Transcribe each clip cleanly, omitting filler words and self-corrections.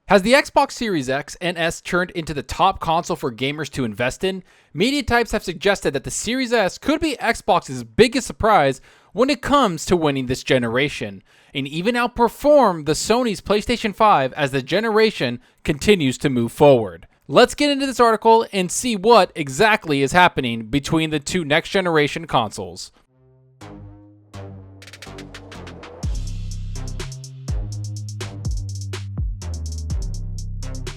Has the Xbox Series X and S turned into the top console for gamers to invest in? Media types have suggested that the Series S could be Xbox's biggest surprise when it comes to winning this generation, and even outperform the Sony's PlayStation 5 as the generation continues to move forward. Let's get into this article and see what exactly is happening between the two next generation consoles.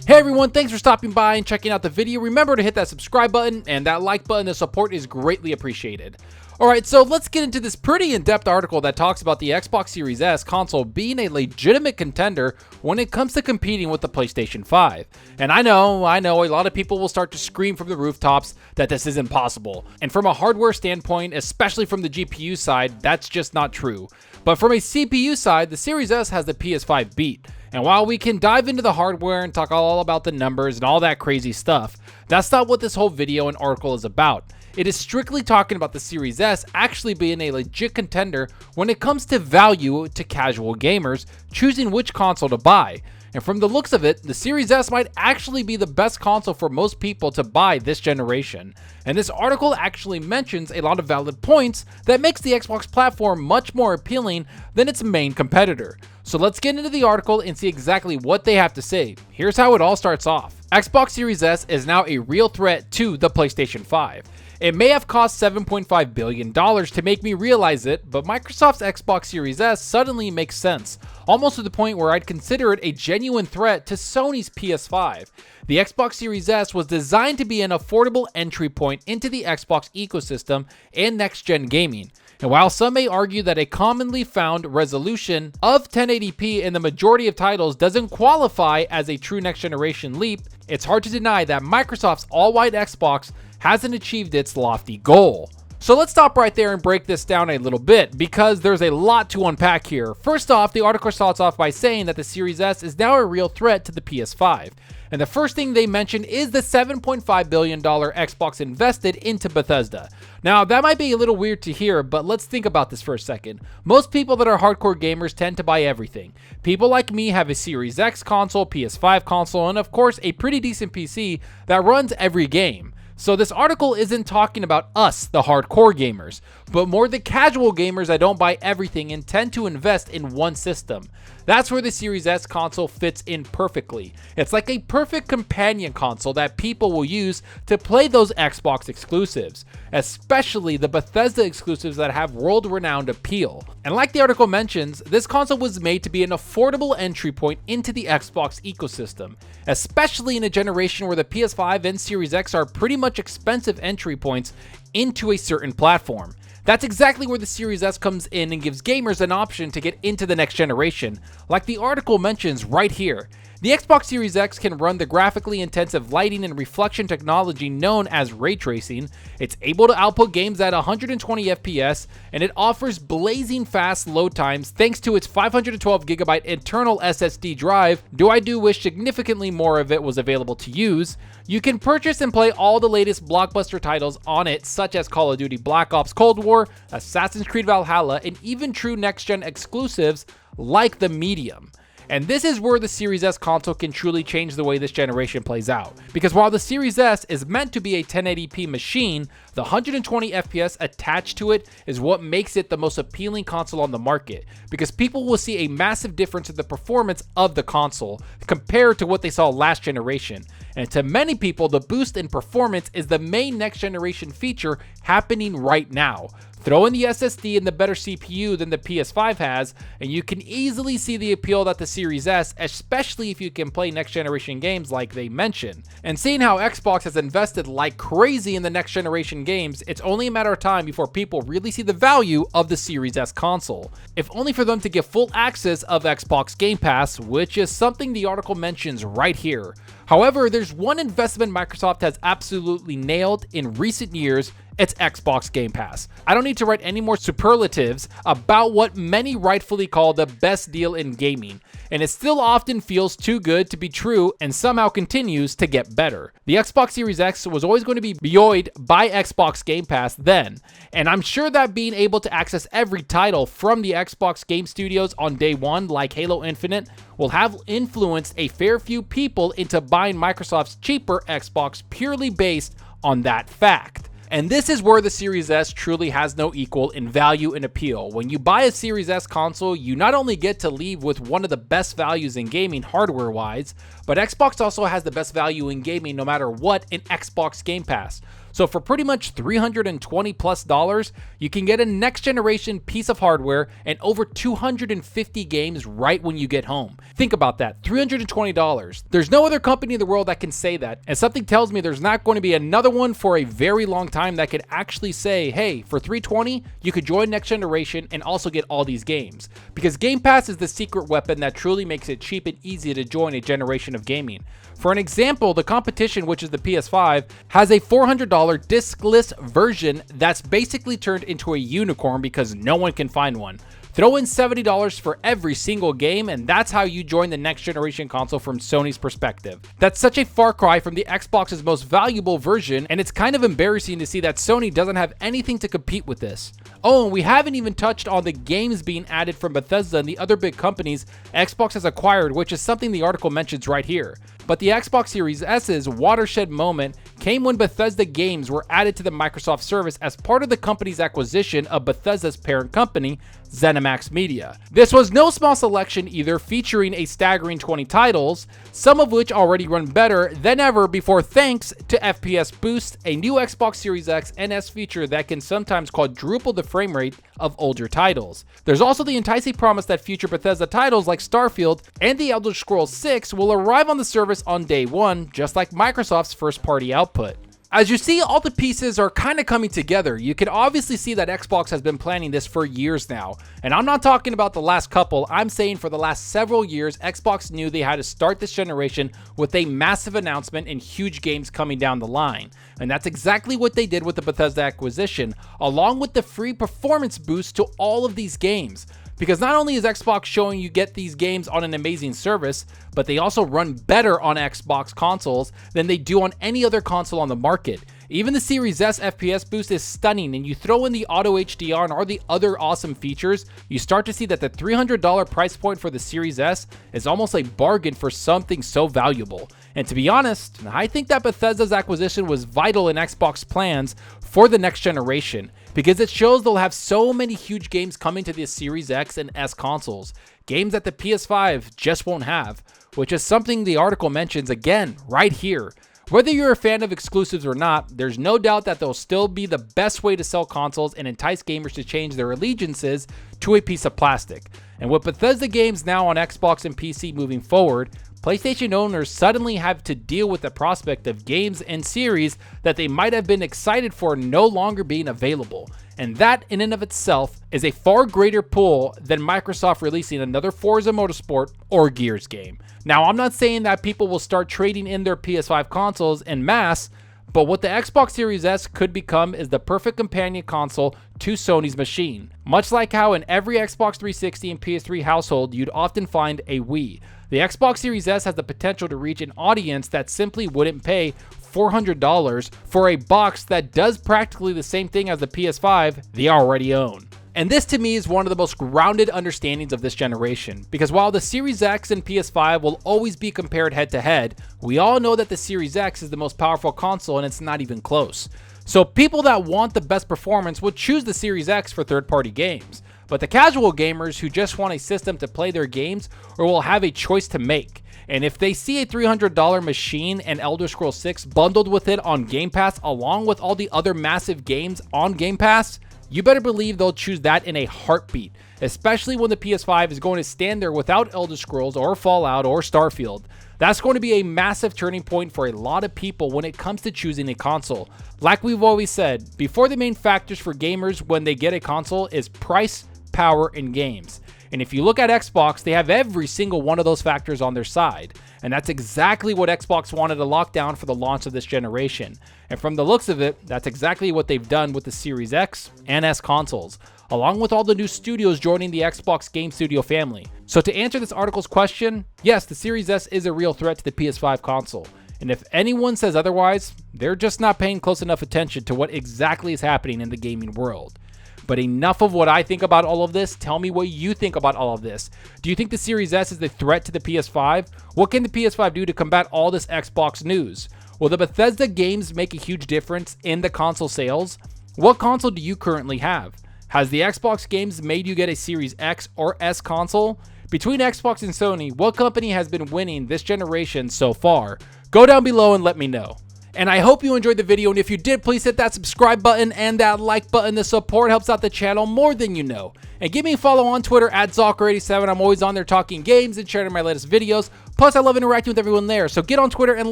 Hey everyone, thanks for stopping by and checking out the video. Remember to hit that subscribe button and that like button. The support is greatly appreciated. Alright, so let's get into this pretty in-depth article that talks about the Xbox Series S console being a legitimate contender when it comes to competing with the PlayStation 5. And I know, a lot of people will start to scream from the rooftops that this isn't possible. And from a hardware standpoint, especially from the GPU side, that's just not true. But from a CPU side, the Series S has the PS5 beat. And while we can dive into the hardware and talk all about the numbers and all that crazy stuff, that's not what this whole video and article is about. It is strictly talking about the Series S actually being a legit contender when it comes to value to casual gamers choosing which console to buy. And from the looks of it, the Series S might actually be the best console for most people to buy this generation. And this article actually mentions a lot of valid points that makes the Xbox platform much more appealing than its main competitor. So let's get into the article and see exactly what they have to say. Here's how it all starts off. Xbox Series S is now a real threat to the PlayStation 5. It may have cost $7.5 billion to make me realize it, but Microsoft's Xbox Series S suddenly makes sense, almost to the point where I'd consider it a genuine threat to Sony's PS5. The Xbox Series S was designed to be an affordable entry point into the Xbox ecosystem and next-gen gaming. And while some may argue that a commonly found resolution of 1080p in the majority of titles doesn't qualify as a true next-generation leap, it's hard to deny that Microsoft's all-white Xbox hasn't achieved its lofty goal. So let's stop right there and break this down a little bit, because there's a lot to unpack here. First off, the article starts off by saying that the Series S is now a real threat to the PS5. And the first thing they mention is the $7.5 billion Xbox invested into Bethesda. Now, that might be a little weird to hear, but let's think about this for a second. Most people that are hardcore gamers tend to buy everything. People like me have a Series X console, PS5 console, and of course a pretty decent PC that runs every game. So this article isn't talking about us, the hardcore gamers, but more the casual gamers that don't buy everything and tend to invest in one system. That's where the Series S console fits in perfectly. It's like a perfect companion console that people will use to play those Xbox exclusives, especially the Bethesda exclusives that have world-renowned appeal. And like the article mentions, this console was made to be an affordable entry point into the Xbox ecosystem, especially in a generation where the PS5 and Series X are pretty much expensive entry points into a certain platform. That's exactly where the Series S comes in and gives gamers an option to get into the next generation, like the article mentions right here. The Xbox Series X can run the graphically intensive lighting and reflection technology known as ray tracing. It's able to output games at 120 FPS, and it offers blazing fast load times thanks to its 512GB internal SSD drive. I do wish significantly more of it was available to use. You can purchase and play all the latest blockbuster titles on it, such as Call of Duty Black Ops Cold War, Assassin's Creed Valhalla, and even true next-gen exclusives like the Medium. And this is where the Series S console can truly change the way this generation plays out. Because while the Series S is meant to be a 1080p machine, the 120 FPS attached to it is what makes it the most appealing console on the market. Because people will see a massive difference in the performance of the console compared to what they saw last generation. And to many people, the boost in performance is the main next generation feature happening right now. Throw in the SSD and the better CPU than the PS5 has, and you can easily see the appeal that the Series S, especially if you can play next generation games like they mention. And seeing how Xbox has invested like crazy in the next generation games, it's only a matter of time before people really see the value of the Series S console. If only for them to get full access of Xbox Game Pass, which is something the article mentions right here. However, there's one investment Microsoft has absolutely nailed in recent years, It's Xbox Game Pass. I don't need to write any more superlatives about what many rightfully call the best deal in gaming, and it still often feels too good to be true and somehow continues to get better. The Xbox Series X was always going to be buoyed by Xbox Game Pass then, and I'm sure that being able to access every title from the Xbox Game Studios on day one, like Halo Infinite, will have influenced a fair few people into buying Microsoft's cheaper Xbox purely based on that fact. And this is where the Series S truly has no equal in value and appeal. When you buy a Series S console, you not only get to leave with one of the best values in gaming hardware-wise, but Xbox also has the best value in gaming no matter what in Xbox Game Pass. So for pretty much $320+, you can get a next generation piece of hardware and over 250 games right when you get home. Think about that, $320. There's no other company in the world that can say that, and something tells me there's not going to be another one for a very long time that could actually say, hey, for $320, you could join next generation and also get all these games. Because Game Pass is the secret weapon that truly makes it cheap and easy to join a generation of gaming. For an example, the competition, which is the PS5, has a $400 discless version that's basically turned into a unicorn because no one can find one. Throw in $70 for every single game, and that's how you join the next generation console from Sony's perspective. That's such a far cry from the Xbox's most valuable version, and it's kind of embarrassing to see that Sony doesn't have anything to compete with this. Oh, and we haven't even touched on the games being added from Bethesda and the other big companies Xbox has acquired, which is something the article mentions right here. But the Xbox Series S's watershed moment came when Bethesda games were added to the Microsoft service as part of the company's acquisition of Bethesda's parent company, ZeniMax Media. This was no small selection either, featuring a staggering 20 titles, some of which already run better than ever before thanks to FPS Boost, a new Xbox Series X and S feature that can sometimes quadruple the frame rate of older titles. There's also the enticing promise that future Bethesda titles like Starfield and The Elder Scrolls 6 will arrive on the service on day one, just like Microsoft's first-party output. As you see, all the pieces are kind of coming together. You can obviously see that Xbox has been planning this for years now. And I'm not talking about the last couple, I'm saying for the last several years, Xbox knew they had to start this generation with a massive announcement and huge games coming down the line. And that's exactly what they did with the Bethesda acquisition, along with the free performance boost to all of these games. Because not only is Xbox showing you get these games on an amazing service, but they also run better on Xbox consoles than they do on any other console on the market. Even the Series S FPS boost is stunning, and you throw in the auto HDR and all the other awesome features, you start to see that the $300 price point for the Series S is almost a bargain for something so valuable. And to be honest, I think that Bethesda's acquisition was vital in Xbox plans for the next generation, because it shows they'll have so many huge games coming to the Series X and S consoles, games that the PS5 just won't have, which is something the article mentions again right here. Whether you're a fan of exclusives or not, there's no doubt that they'll still be the best way to sell consoles and entice gamers to change their allegiances to a piece of plastic. And with Bethesda games now on Xbox and PC moving forward, PlayStation owners suddenly have to deal with the prospect of games and series that they might have been excited for no longer being available. And that in and of itself is a far greater pull than Microsoft releasing another Forza Motorsport or Gears game. Now, I'm not saying that people will start trading in their PS5 consoles en masse, but what the Xbox Series S could become is the perfect companion console to Sony's machine. Much like how in every Xbox 360 and PS3 household, you'd often find a Wii. The Xbox Series S has the potential to reach an audience that simply wouldn't pay $400 for a box that does practically the same thing as the PS5 they already own. And this to me is one of the most grounded understandings of this generation, because while the Series X and PS5 will always be compared head to head, we all know that the Series X is the most powerful console and it's not even close. So people that want the best performance would choose the Series X for third-party games, but the casual gamers who just want a system to play their games or will have a choice to make. And if they see a $300 machine and Elder Scrolls 6 bundled with it on Game Pass along with all the other massive games on Game Pass, you better believe they'll choose that in a heartbeat, especially when the PS5 is going to stand there without Elder Scrolls or Fallout or Starfield. That's going to be a massive turning point for a lot of people when it comes to choosing a console. Like we've always said, before the main factors for gamers when they get a console is price, power, and games. And if you look at Xbox, they have every single one of those factors on their side. And that's exactly what Xbox wanted to lock down for the launch of this generation. And from the looks of it, that's exactly what they've done with the Series X and S consoles, along with all the new studios joining the Xbox Game Studio family. So to answer this article's question, yes, the Series S is a real threat to the PS5 console. And if anyone says otherwise, they're just not paying close enough attention to what exactly is happening in the gaming world. But enough of what I think about all of this. Tell me what you think about all of this. Do you think the Series S is the threat to the PS5? What can the PS5 do to combat all this Xbox news? Will the Bethesda games make a huge difference in the console sales? What console do you currently have? Has the Xbox games made you get a Series X or S console? Between Xbox and Sony, what company has been winning this generation so far? Go down below and let me know. And I hope you enjoyed the video, and if you did, please hit that subscribe button and that like button. The support helps out the channel more than you know. And give me a follow on Twitter at Zalker87. I'm always on there talking games and sharing my latest videos. Plus, I love interacting with everyone there, so get on Twitter and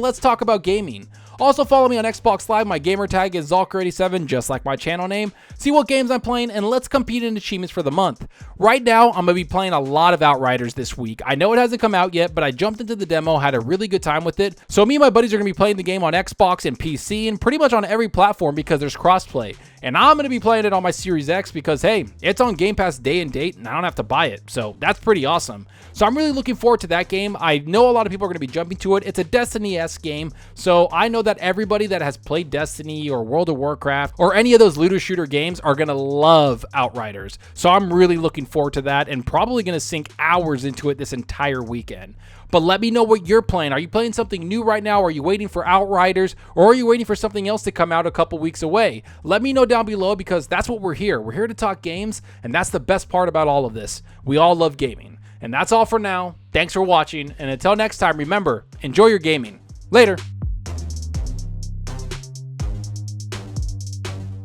let's talk about gaming. Also, follow me on Xbox Live. My gamertag is Zalker87, just like my channel name. See what games I'm playing, and let's compete in achievements for the month. Right now, I'm going to be playing a lot of Outriders this week. I know it hasn't come out yet, but I jumped into the demo, had a really good time with it. So me and my buddies are going to be playing the game on Xbox and PC, and pretty much on every platform because there's crossplay. And I'm going to be playing it on my Series X because, hey, it's on Game Pass day and date, and I don't have to buy it. So that's pretty awesome. So I'm really looking forward to that game. I know a lot of people are going to be jumping to it. It's a Destiny-esque game, so I know that everybody that has played Destiny or World of Warcraft or any of those looter shooter games are going to love Outriders. So I'm really looking forward to that and probably going to sink hours into it this entire weekend. But let me know what you're playing. Are you playing something new right now? Are you waiting for Outriders? Or are you waiting for something else to come out a couple weeks away? Let me know down below because that's what we're here. We're here to talk games, and that's the best part about all of this. We all love gaming. And that's all for now. Thanks for watching, and until next time, remember, enjoy your gaming. Later.